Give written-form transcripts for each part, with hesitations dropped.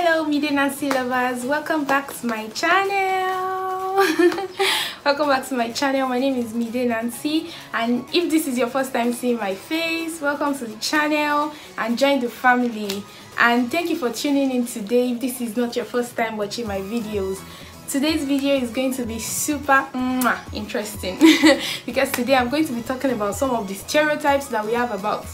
Hello MIDENANCY lovers, welcome back to my channel. Welcome back to my channel. My name is MIDENANCY, and if this is your first time seeing my face, welcome to the channel and join the family. And thank you for tuning in today. If this is not your first time watching my videos, today's video is going to be super interesting because today I'm going to be talking about some of the stereotypes that we have about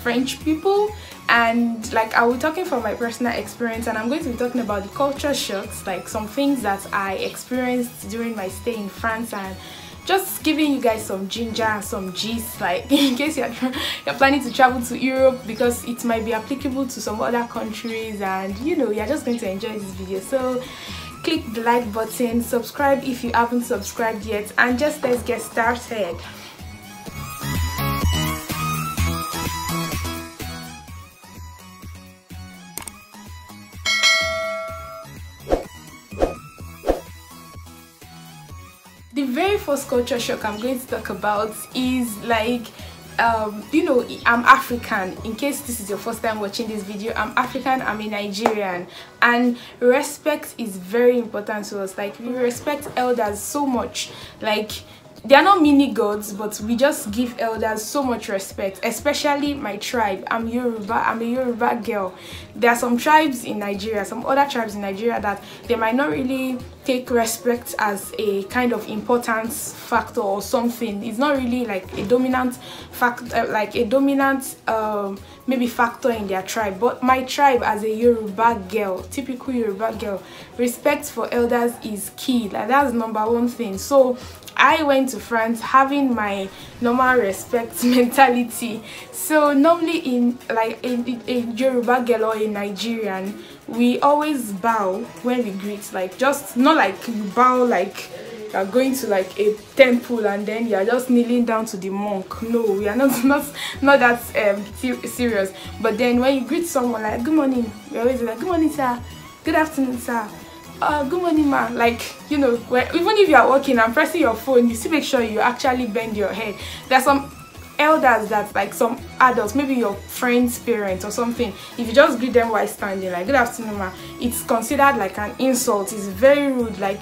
French people, and like I will be talking from my personal experience, and I'm going to be talking about the culture shocks, like some things that I experienced during my stay in France, and just giving you guys some ginger and some gist, like in case you're planning to travel to Europe, because it might be applicable to some other countries, and you know, you're just going to enjoy this video. So click the like button, subscribe if you haven't subscribed yet, and just let's get started. The very first culture shock I'm going to talk about is like, you know, I'm African. In case this is your first time watching this video, I'm African, I'm a Nigerian, and respect is very important to us. Like, we respect elders so much. Like, they are not mini gods, but we just give elders so much respect, especially my tribe. I'm Yoruba, I'm a Yoruba girl. There are some tribes in Nigeria, some other tribes in Nigeria, that they might not really take respect as a kind of importance factor or something. It's not really like a dominant factor, like a dominant maybe factor in their tribe. But my tribe, as a Yoruba girl, typical Yoruba girl, respect for elders is key. Like, that's #1 thing. So I went to France having my normal respect mentality. So normally in like a Yoruba girl or a Nigerian, we always bow when we greet. Like, just not like you bow like you're going to like a temple and then you're just kneeling down to the monk. No, we are not that serious. But then when you greet someone, like good morning, we always like good morning sir, good afternoon sir, good morning ma. Like, you know, even if you are walking and pressing your phone, you still make sure you actually bend your head. There's some elders that, like some adults, maybe your friend's parents or something, if you just greet them while standing like good afternoon ma, it's considered like an insult. It's very rude. Like,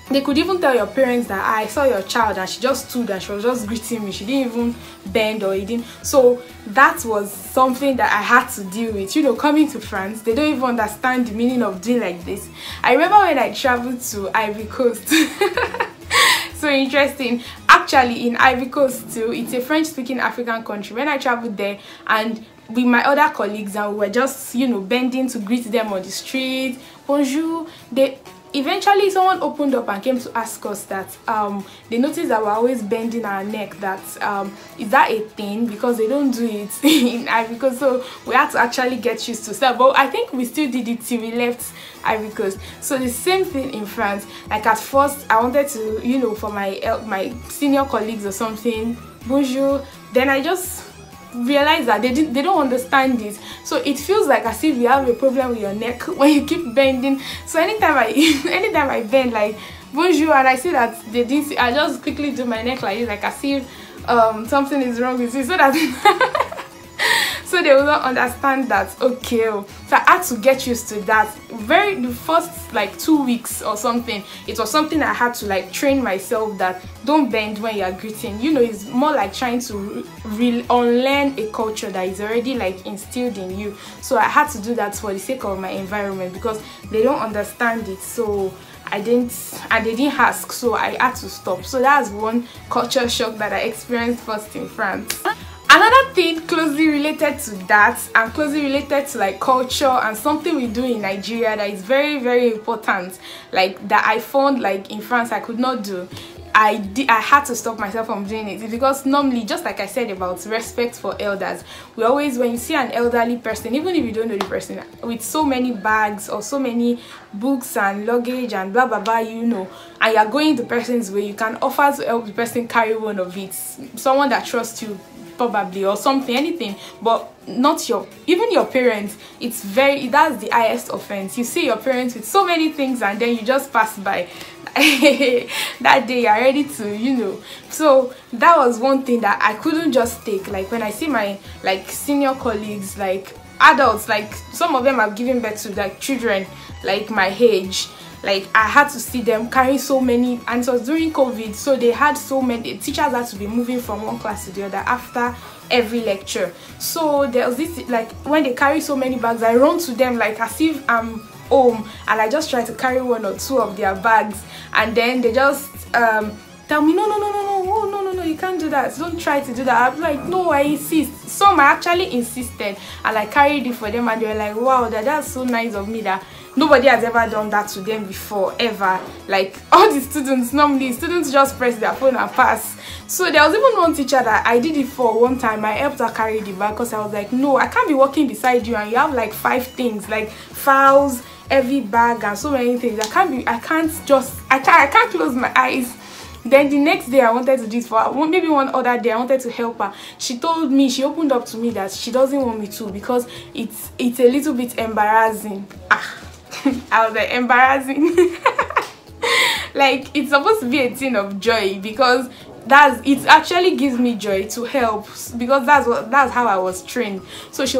they could even tell your parents that I saw your child and she just stood and she was just greeting me, she didn't even bend or anything. So that was something that I had to deal with. You know, coming to France, they don't even understand the meaning of doing like this. I remember when I traveled to Ivory Coast. So interesting. Actually, in Ivory Coast too, it's a French-speaking African country. When I traveled there, and with my other colleagues, and we were just, you know, bending to greet them on the street, bonjour, eventually someone opened up and came to ask us that they noticed that we're always bending our neck. That is that a thing, because they don't do it in Ivory Coast. So we had to actually get used to stuff, but I think we still did it till we left Ivory Coast. So the same thing in France. Like, at first I wanted to, you know, for my senior colleagues or something, bonjour, then I just realize that they don't understand this. So it feels like as if you have a problem with your neck when you keep bending. So anytime I bend like bonjour and I see that they didn't see, I just quickly do my neck like this, like as if something is wrong with it, so that so they will not understand that. Okay, so I had to get used to that. The first like 2 weeks or something, it was something I had to like train myself, that don't bend when you are greeting. You know, it's more like trying to unlearn a culture that is already like instilled in you. So I had to do that for the sake of my environment, because they don't understand it. So I didn't, and they didn't ask, so I had to stop. So that's one culture shock that I experienced first in France. Another thing closely related to that, and closely related to like culture and something we do in Nigeria that is very, very important, like that I found like in France I could not do. I had to stop myself from doing it, because normally, just like I said about respect for elders, we always, when you see an elderly person, even if you don't know the person, with so many bags or so many books and luggage and blah blah blah, you know, and you're going the person's way, you can offer to help the person carry one of it. Someone that trusts you, probably, or something, anything, but not even your parents. That's the highest offense. You see your parents with so many things and then you just pass by. That day you're ready to, you know. So that was one thing that I couldn't just take. Like, when I see my like senior colleagues like adults, like some of them have given birth to like children like my age. Like I had to see them carry so many, and it was during COVID, so they had so many teachers had to be moving from one class to the other after every lecture. So there was this, like when they carry so many bags, I run to them like as if I'm home, and I just try to carry one or two of their bags, and then they just tell me, no, you can't do that, don't try to do that. I'm like, no, I insist. Some I actually insisted, and I carried it for them, and they were like, wow, that's so nice of me that nobody has ever done that to them before, ever. Like all the students, normally students just press their phone and pass. So there was even one teacher that I did it for one time. I helped her carry the bag because I was like, no, I can't be walking beside you and you have like 5 things, like files, heavy bag, and so many things. I can't close my eyes. Then the next day I wanted to do it for her. Maybe one other day I wanted to help her. She told me, she opened up to me that she doesn't want me to because it's a little bit embarrassing. I was like, embarrassing? Like it's supposed to be a thing of joy, because it actually gives me joy to help, because that's how I was trained. So she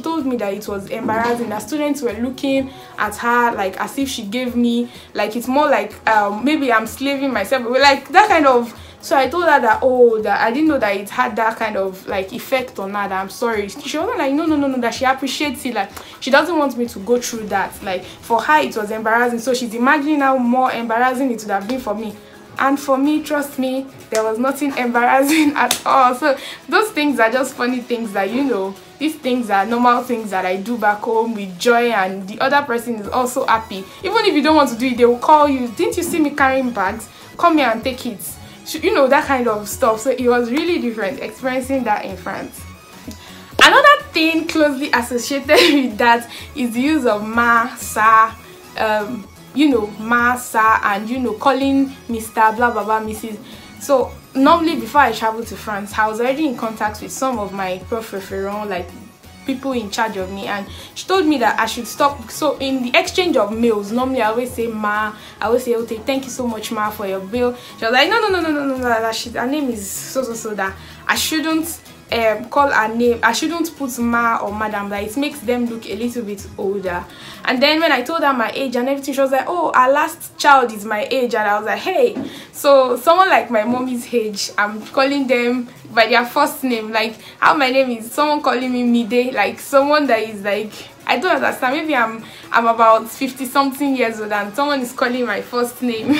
told me that it was embarrassing, that students were looking at her like as if she gave me, like it's more like maybe I'm slaving myself, like that kind of. So I told her that, oh, that I didn't know that it had that kind of like effect on her, that I'm sorry. She wasn't like, no, that she appreciates it, like she doesn't want me to go through that. Like for her it was embarrassing, so she's imagining how more embarrassing it would have been for me. And for me, trust me, there was nothing embarrassing at all. So those things are just funny things that, you know, these things are normal things that I do back home with joy, and the other person is also happy. Even if you don't want to do it, they will call you, didn't you see me carrying bags? Come here and take it. You know, that kind of stuff. So it was really different experiencing that in France. Another thing closely associated with that is the use of ma, sa, you know, ma, sa, and you know, calling Mr. blah blah blah, Mrs. So normally before I traveled to France, I was already in contact with some of my prof referents, like people in charge of me, and she told me that I should stop. So in the exchange of mails, normally I always say ma, I always say, okay, thank you so much ma for your bill. She was like, no, her name is so that I shouldn't call her name, I shouldn't put ma or madam, that it makes them look a little bit older. And then when I told her my age and everything, she was like, oh, our last child is my age. And I was like, hey, so someone like my mommy's age, I'm calling them by their first name, like how my name is someone calling me Mide, like someone that is like, I don't understand, maybe I'm about 50 something years old and someone is calling my first name.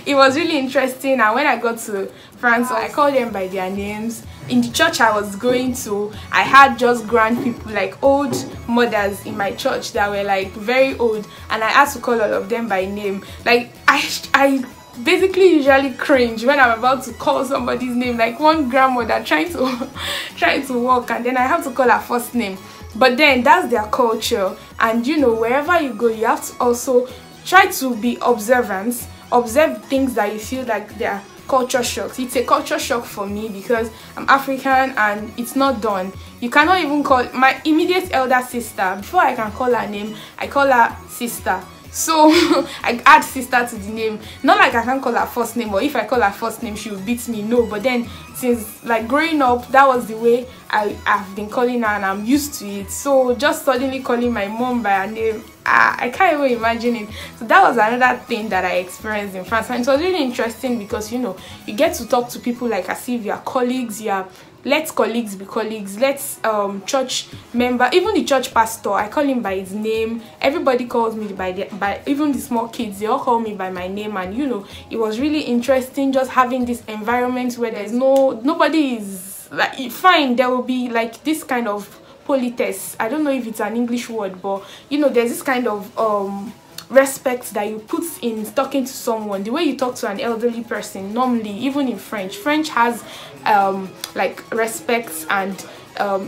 It was really interesting. And when I got to France, I called them by their names. In the church I was going to, I had just grand people, like old mothers in my church that were like very old, and I had to call all of them by name. Like I basically usually cringe when I'm about to call somebody's name, like one grandmother trying to walk, and then I have to call her first name. But then that's their culture, and you know, wherever you go, you have to also try to be observant, observe things that you feel like they are culture shocks. It's a culture shock for me because I'm African and it's not done. You cannot even call my immediate elder sister, before I can call her name, I call her sister. So I add sister to the name. Not like I can't call her first name, or if I call her first name she will beat me, no. But then since like growing up, that was the way I've been calling her, and I'm used to it. So just suddenly calling my mom by her name, I can't even imagine it. So that was another thing that I experienced in France, and it was really interesting because, you know, you get to talk to people like as if you are colleagues. Let colleagues be colleagues. Let's church member, even the church pastor, I call him by his name. Everybody calls me by even the small kids, they all call me by my name. And you know, it was really interesting just having this environment where there's nobody is like, fine, there will be like this kind of politesse. I don't know if it's an English word, but you know, there's this kind of respect that you put in talking to someone, the way you talk to an elderly person. Normally, even in French has like respect and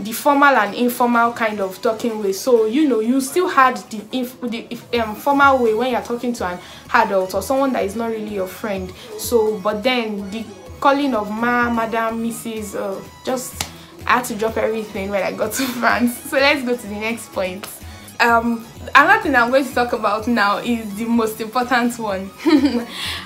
the formal and informal kind of talking way. So you know, you still had the formal way when you're talking to an adult or someone that is not really your friend. So but then the calling of ma, madam, mrs, just I had to drop everything when I got to France. So let's go to the next point. Another thing I'm going to talk about now is the most important one.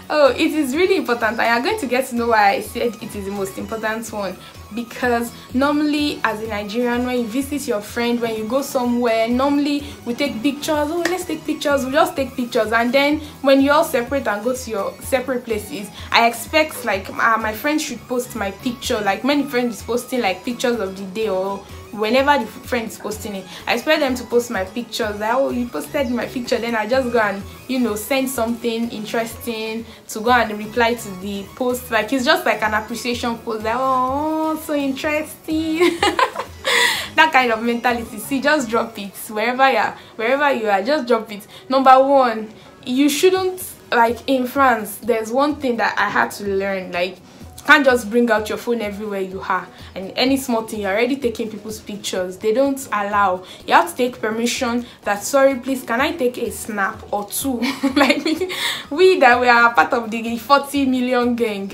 Oh, it is really important, and you're going to get to know why I said it is the most important one. because normally as a Nigerian, when you visit your friend, when you go somewhere, normally we take pictures. Oh, let's take pictures. We just take pictures, and then when you all separate and go to your separate places, I expect like my friends should post my picture. Like many friends is posting like pictures of the day, or whenever the friend is posting it, I expect them to post my pictures. Like, oh, you posted my picture, then I just go and, you know, send something interesting to go and reply to the post. Like it's just like an appreciation post, like, oh, so interesting. That kind of mentality. See, just drop it wherever you are, just drop it. Number one, you shouldn't, like in France, there's one thing that I had to learn. Like, can't just bring out your phone everywhere you are, and any small thing you're already taking people's pictures. They don't allow. You have to take permission that, sorry please, can I take a snap or two? Like we that we are part of the 40 million gang,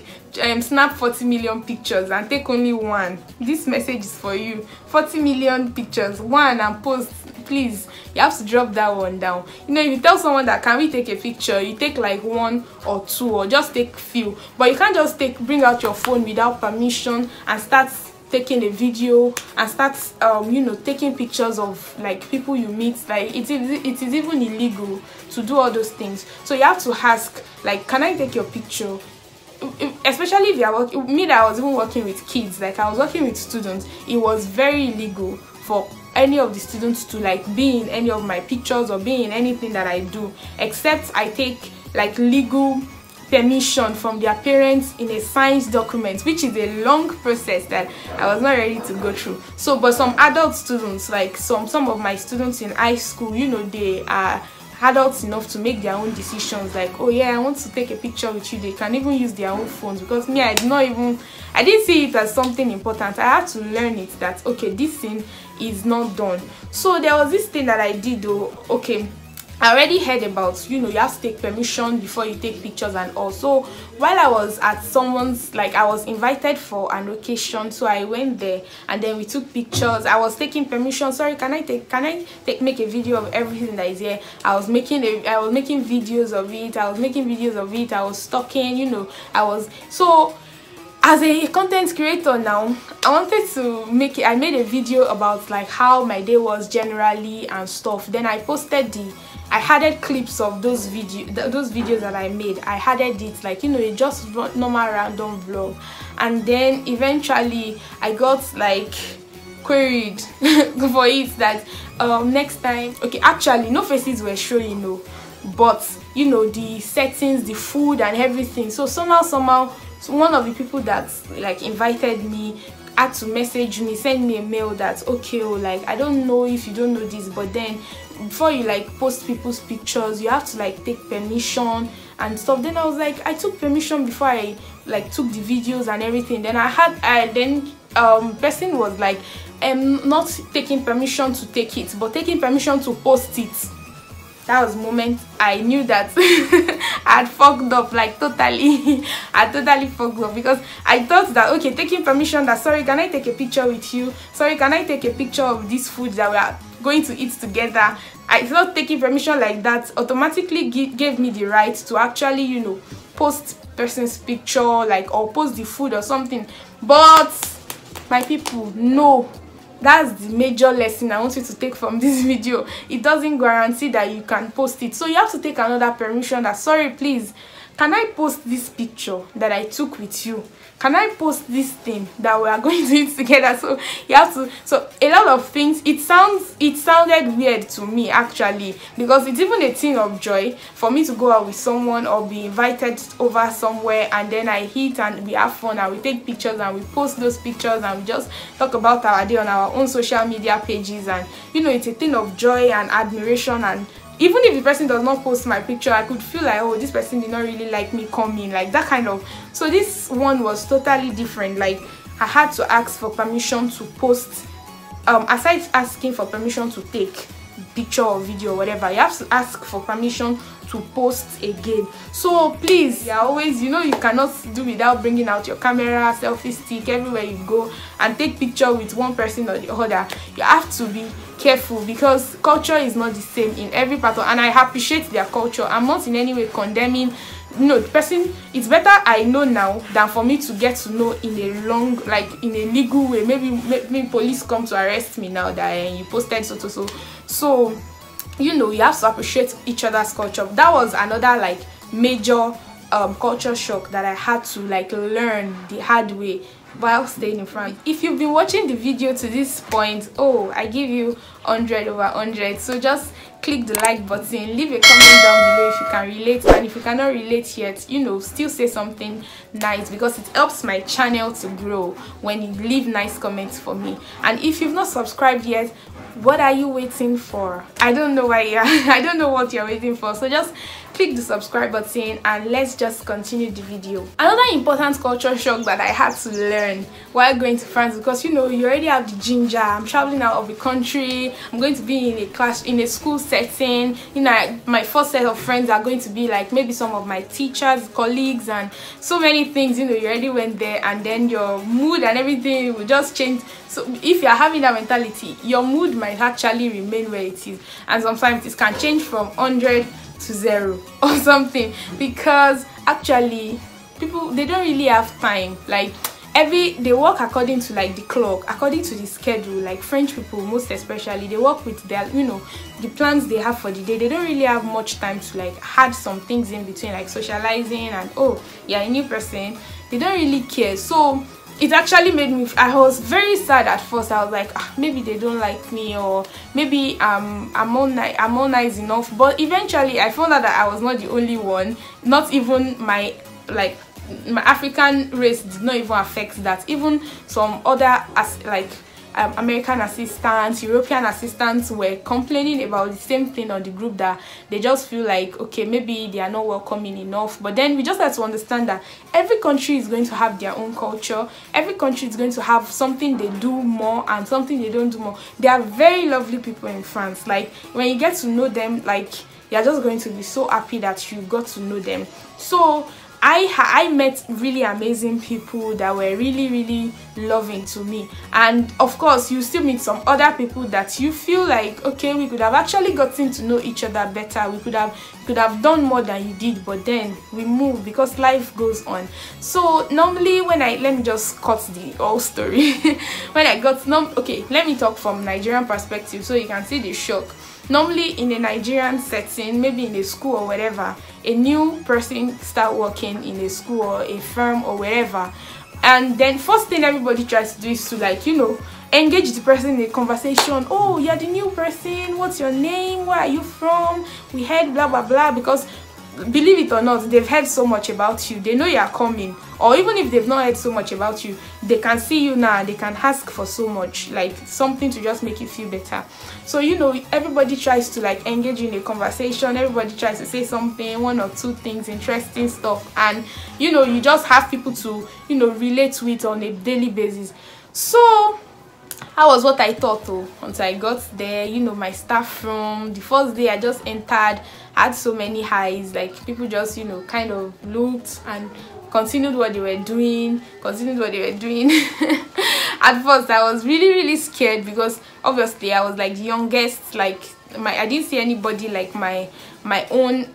snap 40 million pictures and take only one. This message is for you. 40 million pictures, one, and post. Please, you have to drop that one down. You know, if you tell someone that can we take a picture, you take like one or two, or just take few, but you can't just bring out your phone without permission and start taking a video and start you know, taking pictures of like people you meet. Like it is even illegal to do all those things. So you have to ask, like, can I take your picture? Especially if you are working, me that I was even working with kids, like I was working with students, it was very illegal for any of the students to like be in any of my pictures or be in anything that I do, except I take like legal permission from their parents in a signed document, which is a long process that I was not ready to go through. So but some adult students, like some of my students in high school, you know, they are adults enough to make their own decisions. Like, oh yeah, I want to take a picture with you. They can even use their own phones, because me, I didn't see it as something important. I had to learn it that, okay, this thing is not done. So there was this thing that I did though. Okay, I already heard about, you know, you have to take permission before you take pictures and all. So while I was at someone's, like I was invited for an occasion, so I went there and then we took pictures. I was taking permission. Sorry, can I make a video of everything that is here? I was making videos of it. I was talking, you know, so as a content creator now, I wanted to I made a video about like how my day was generally and stuff. Then I added clips of those videos that I made. I added it, like, you know, it just normal random vlog. And then eventually I got like queried for it that next time, okay, actually no faces were showing, no, but you know, the settings, the food and everything. So somehow one of the people that like invited me had to message me, send me a mail that, okay, oh, like, I don't know if you don't know this, but then before you like post people's pictures, you have to like take permission and stuff. Then I was like, I took permission before I like took the videos and everything. Then person was like, not taking permission to take it, but taking permission to post it. That was the moment I knew that I had fucked up, like totally. I totally fucked up, because I thought that, okay, taking permission that, sorry, can I take a picture with you? Sorry, can I take a picture of this food that we are going to eat together? I thought taking permission like that automatically gave me the right to actually, you know, post person's picture, like, or post the food or something. But my people, no. That's the major lesson I want you to take from this video. It doesn't guarantee that you can post it. So you have to take another permission that, sorry, please, can I post this picture that I took with you? Can I post this thing that we are going to eat together? So you have to, so a lot of things, it sounded weird to me actually, because it's even a thing of joy for me to go out with someone or be invited over somewhere, and then I eat and we have fun and we take pictures and we post those pictures and we just talk about our day on our own social media pages. And you know, it's a thing of joy and admiration. And even if the person does not post my picture, I could feel like, oh, this person did not really like me coming, like that kind of. So this one was totally different. Like, I had to ask for permission to post. Aside asking for permission to take picture or video or whatever, you have to ask for permission to post again. So please, yeah, always, you know, you cannot do without bringing out your camera, selfie stick everywhere you go and take picture with one person or the other. You have to be careful, because culture is not the same in every part of, and I appreciate their culture. I'm not in any way condemning no, the person, it's better I know now than for me to get to know in a long, like in a legal way. Maybe police come to arrest me now that you posted so you know, you have to appreciate each other's culture. That was another like major culture shock that I had to like learn the hard way while staying in France. If you've been watching the video to this point, oh, I give you 100 over 100. So just click the like button, leave a comment down below if you can relate, and if you cannot relate yet, you know, still say something nice, because it helps my channel to grow when you leave nice comments for me. And if you've not subscribed yet, what are you waiting for? I don't know why I don't know what you're waiting for. So just click the subscribe button and let's just continue the video. Another important culture shock that I had to learn while going to France, because you know, you already have the ginger, I'm traveling out of the country, I'm going to be in a class, in a school setting, you know, my first set of friends are going to be like maybe some of my teachers, colleagues, and so many things. You know, you already went there, and then your mood and everything will just change. So if you're having that mentality, your mood might actually remain where it is, and sometimes it can change from 100 to 0 or something, because actually people, they don't really have time. Like they work according to like the clock, according to the schedule. Like French people most especially, they work with their, you know, the plans they have for the day. They don't really have much time to like add some things in between, like socializing and, oh yeah, a new person. They don't really care. So it actually made me, I was very sad at first. I was like, maybe they don't like me, or maybe I'm not nice enough. But eventually I found out that I was not the only one. Not even my African race did not even affect that. Even some other American assistants, European assistants were complaining about the same thing on the group, that they just feel like, okay, maybe they are not welcoming enough. But then we just have to understand that every country is going to have their own culture. Every country is going to have something they do more and something they don't do more. They are very lovely people in France. Like when you get to know them, like you're just going to be so happy that you got to know them. So I met really amazing people that were really loving to me. And of course, you still meet some other people that you feel like, okay, we could have actually gotten to know each other better. We could have done more than you did, but then we move because life goes on. So normally when let me just cut the whole story. When I got okay, let me talk from Nigerian perspective so you can see the shock. Normally in a Nigerian setting, maybe in a school or whatever, a new person start working in a school or a firm or wherever, and then first thing everybody tries to do is to, like, you know, engage the person in a conversation. Oh, you're the new person, what's your name, where are you from, we heard blah blah blah. Because believe it or not, they've heard so much about you, they know you are coming. Or even if they've not heard so much about you, they can see you now, they can ask for so much, like something to just make you feel better. So you know, everybody tries to like engage in a conversation, everybody tries to say something, one or two things, interesting stuff, and you know, you just have people to, you know, relate with on a daily basis. So that was what I thought though, until I got there. You know, my staff room, the first day I just entered, I had so many highs. Like people just, you know, kind of looked and continued what they were doing. At first I was really scared, because obviously I was like the youngest. Like I didn't see anybody like my own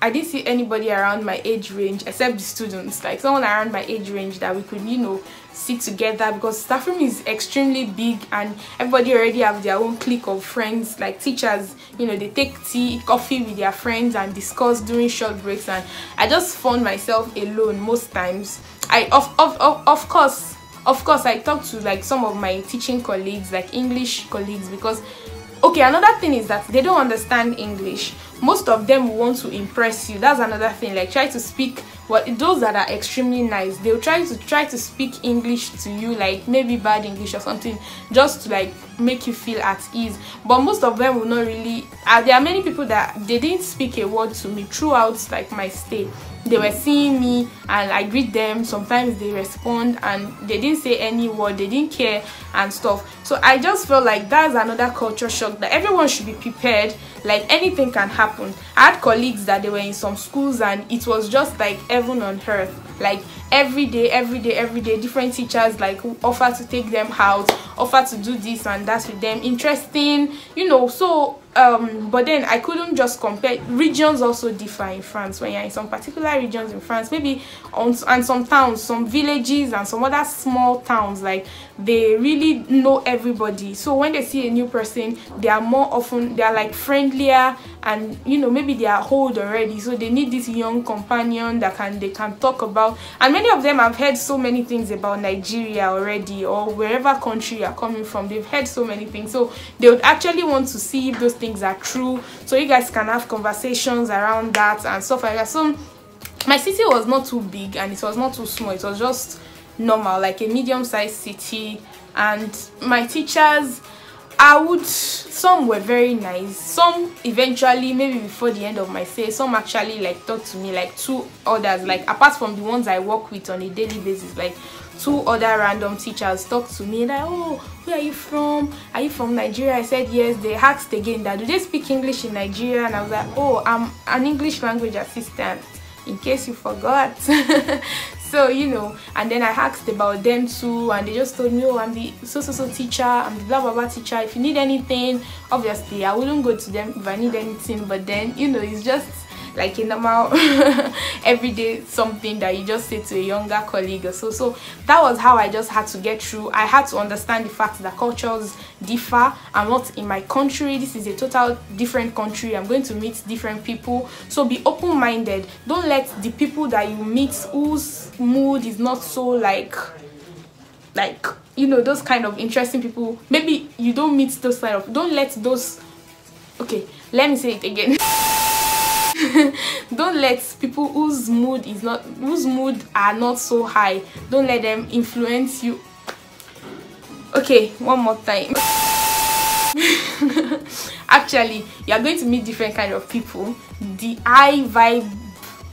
I didn't see anybody around my age range except the students, like someone around my age range that we could, you know, sit together, because staff room is extremely big and everybody already have their own clique of friends. Like teachers, you know, they take tea, coffee with their friends and discuss during short breaks, and I just found myself alone most times. Of course I talked to like some of my teaching colleagues, like English colleagues, because okay, another thing is that they don't understand English. Most of them want to impress you. That's another thing. Like try to speak, those that are extremely nice, they'll try to speak English to you, like maybe bad English or something, just to like make you feel at ease. But most of them will not really. There are many people that they didn't speak a word to me throughout like my stay. They were seeing me and I greet them, sometimes they respond and they didn't say any word, they didn't care and stuff. So I just felt like that's another culture shock, that everyone should be prepared. Like anything can happen. I had colleagues that they were in some schools and it was just like heaven on earth. Like every day different teachers like offer to take them out, offer to do this and that with them, interesting, you know. So but then I couldn't just compare. Regions also differ in France. When you're in some particular regions in France, maybe and some towns, some villages and some other small towns, like they really know everybody. So when they see a new person, they are like friendlier, and you know, maybe they are old already, so they need this young companion that they can talk about. And many of them have heard so many things about Nigeria already, or wherever country you are coming from. They've heard so many things, so they would actually want to see if those things are true, so you guys can have conversations around that and stuff like that. So my city was not too big and it was not too small, it was just normal, like a medium-sized city. And my teachers, some were very nice, some eventually, maybe before the end of my stay, some actually like talked to me, like 2 others, like apart from the ones I work with on a daily basis, like 2 other random teachers talked to me like, oh, where are you from? Are you from Nigeria? I said yes. They asked again that, do they speak English in Nigeria? And I was like, oh, I'm an English language assistant, in case you forgot. So, you know, and then I asked about them too, and they just told me, oh, I'm the so teacher, I'm the blah blah blah teacher. If you need anything, obviously I wouldn't go to them if I need anything, but then, you know, it's just like a normal everyday something that you just say to a younger colleague or so. So that was how I just had to get through. I had to understand the fact that cultures differ. I'm not in my country, this is a total different country. I'm going to meet different people, so be open-minded. Don't let the people that you meet whose mood is not so like you know, those kind of interesting people, maybe you don't meet those kind of, don't let those, okay, let me say it again. Don't let people whose mood are not so high, don't let them influence you. Okay, one more time. Actually, you are going to meet different kind of people, the high vibe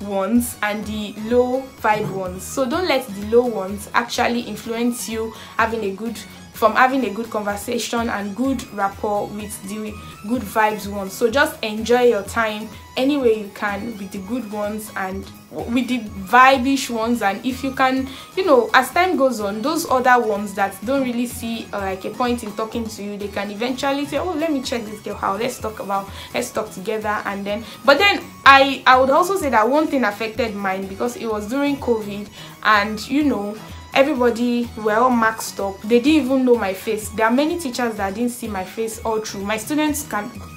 ones and the low vibe ones. So don't let the low ones actually influence you having a good conversation and good rapport with the good vibes ones. So just enjoy your time any way you can with the good ones and with the vibe-ish ones. And if you can, you know, as time goes on, those other ones that don't really see like a point in talking to you, they can eventually say, oh, let me check this girl out, let's talk together. And then, but then I would also say that one thing affected mine, because it was during COVID, and you know, everybody were all maxed up. They didn't even know my face. There are many teachers that didn't see my face all through. My students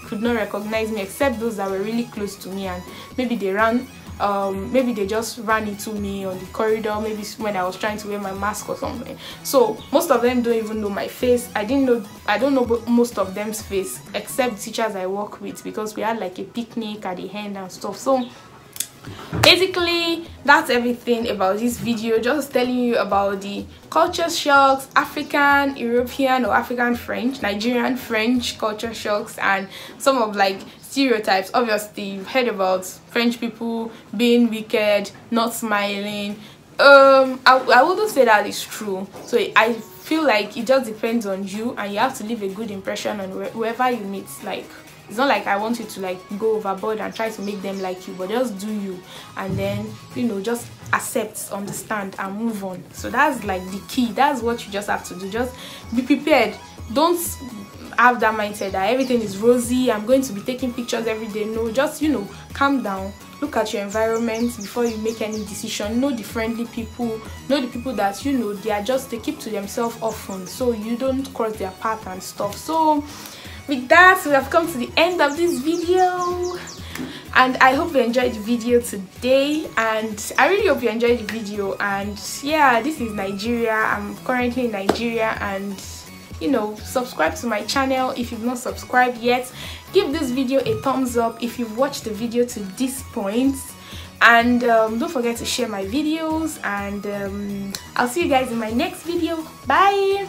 could not recognize me except those that were really close to me, and maybe they just ran into me on the corridor, maybe when I was trying to wear my mask or something. So most of them don't even know my face. I don't know most of them's face except teachers I work with, because we had like a picnic at the end and stuff. So basically that's everything about this video, just telling you about the culture shocks, African, European or African French, Nigerian French culture shocks, and some of like stereotypes. Obviously you've heard about French people being wicked, not smiling. I wouldn't say that is true. So I feel like it just depends on you, and you have to leave a good impression on whoever you meet. Like, it's not like I want you to like go overboard and try to make them like you, but just do you, and then, you know, just accept, understand and move on. So that's like the key. That's what you just have to do. Just be prepared. Don't have that mindset that everything is rosy, I'm going to be taking pictures every day. No, just, you know, calm down, look at your environment before you make any decision. Know the friendly people, know the people that, you know, they keep to themselves often, so you don't cross their path and stuff. So with that, we have come to the end of this video, and I hope you enjoyed the video today, and I really hope you enjoyed the video. And yeah, this is Nigeria. I'm currently in Nigeria, and you know, subscribe to my channel if you've not subscribed yet. Give this video a thumbs up if you've watched the video to this point, and don't forget to share my videos, and I'll see you guys in my next video. Bye.